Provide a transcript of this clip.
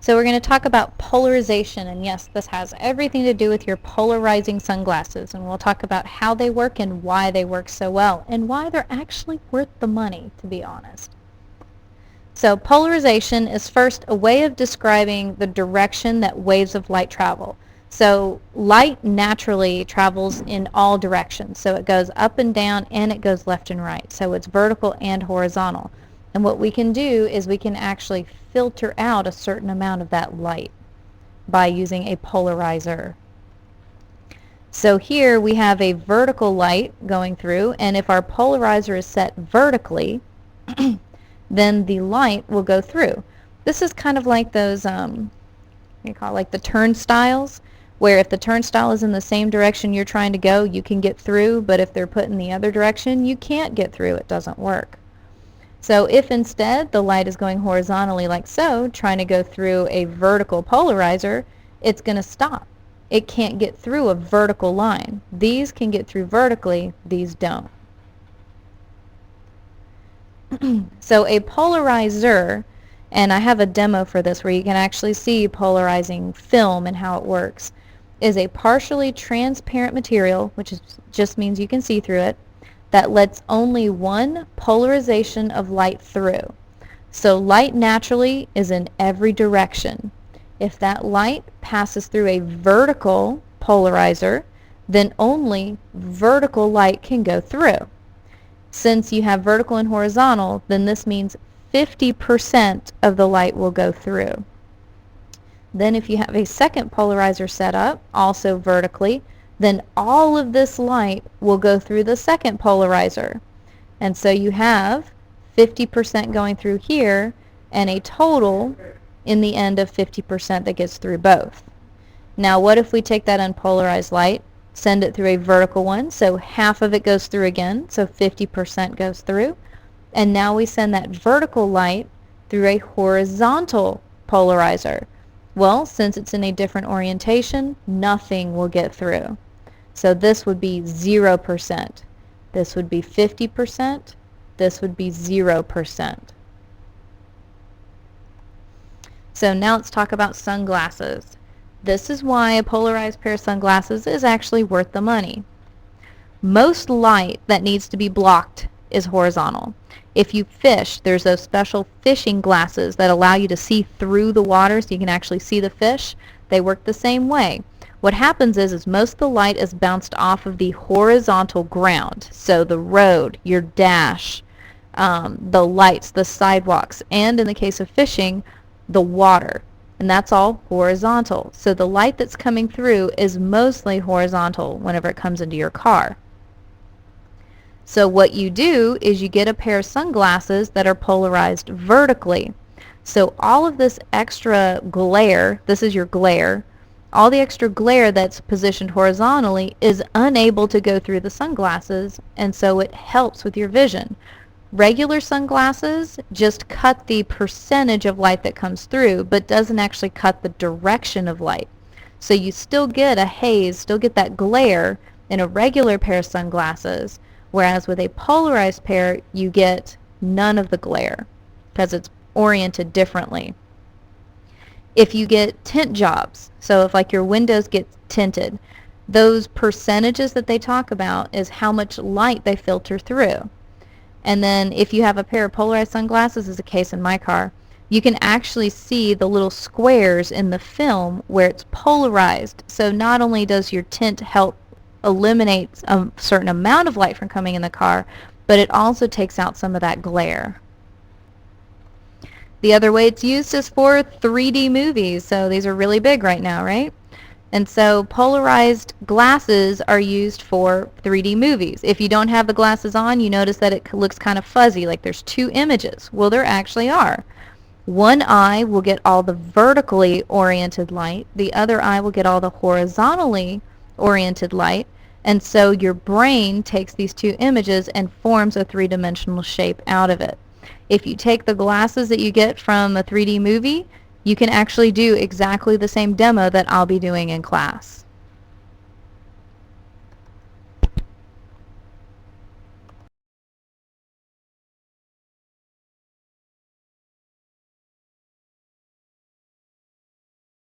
So we're going to talk about polarization, and yes, this has everything to do with your polarizing sunglasses, and we'll talk about how they work and why they work so well, and why they're actually worth the money, to be honest. So polarization is first a way of describing the direction that waves of light travel. So light naturally travels in all directions. So it goes up and down and it goes left and right. So it's vertical and horizontal. And what we can do is we can actually filter out a certain amount of that light by using a polarizer. So here we have a vertical light going through, and if our polarizer is set vertically, then the light will go through. This is kind of like those, you call it like the turnstiles, where if the turnstile is in the same direction you're trying to go, you can get through, but if they're put in the other direction, you can't get through. It doesn't work. So if instead the light is going horizontally like so, trying to go through a vertical polarizer, it's going to stop. It can't get through a vertical line. These can get through vertically, these don't. So a polarizer, and I have a demo for this where you can actually see polarizing film and how it works, is a partially transparent material, which just means you can see through it, that lets only one polarization of light through. So light naturally is in every direction. If that light passes through a vertical polarizer, then only vertical light can go through. Since you have vertical and horizontal, then this means 50% of the light will go through. Then if you have a second polarizer set up, also vertically, then all of this light will go through the second polarizer. And so you have 50% going through here and a total in the end of 50% that gets through both. Now what if we take that unpolarized light, send it through a vertical one, so half of it goes through again, so 50% goes through, and now we send that vertical light through a horizontal polarizer. Well, since it's in a different orientation, nothing will get through. So this would be 0%. This would be 50%. This would be 0%. So now let's talk about sunglasses. This is why a polarized pair of sunglasses is actually worth the money. Most light that needs to be blocked is horizontal. If you fish, there's those special fishing glasses that allow you to see through the water so you can actually see the fish. They work the same way. What happens is most of the light is bounced off of the horizontal ground. So the road, your dash, the lights, the sidewalks, and in the case of fishing, the water. And that's all horizontal. So the light that's coming through is mostly horizontal whenever it comes into your car. So what you do is you get a pair of sunglasses that are polarized vertically. So all of this extra glare, this is your glare, all the extra glare that's positioned horizontally is unable to go through the sunglasses, and so it helps with your vision. Regular sunglasses just cut the percentage of light that comes through, but doesn't actually cut the direction of light. So you still get a haze, still get that glare in a regular pair of sunglasses, whereas with a polarized pair, you get none of the glare because it's oriented differently. If you get tint jobs, so if like your windows get tinted, those percentages that they talk about is how much light they filter through. And then if you have a pair of polarized sunglasses, as a case in my car, you can actually see the little squares in the film where it's polarized. So not only does your tint help eliminate a certain amount of light from coming in the car, but it also takes out some of that glare. The other way it's used is for 3D movies. So these are really big right now, right? And so polarized glasses are used for 3D movies. If you don't have the glasses on, you notice that it looks kind of fuzzy, like there's two images. Well, there actually are. One eye will get all the vertically oriented light. The other eye will get all the horizontally oriented light. And so your brain takes these two images and forms a three-dimensional shape out of it. If you take the glasses that you get from a 3D movie, you can actually do exactly the same demo that I'll be doing in class.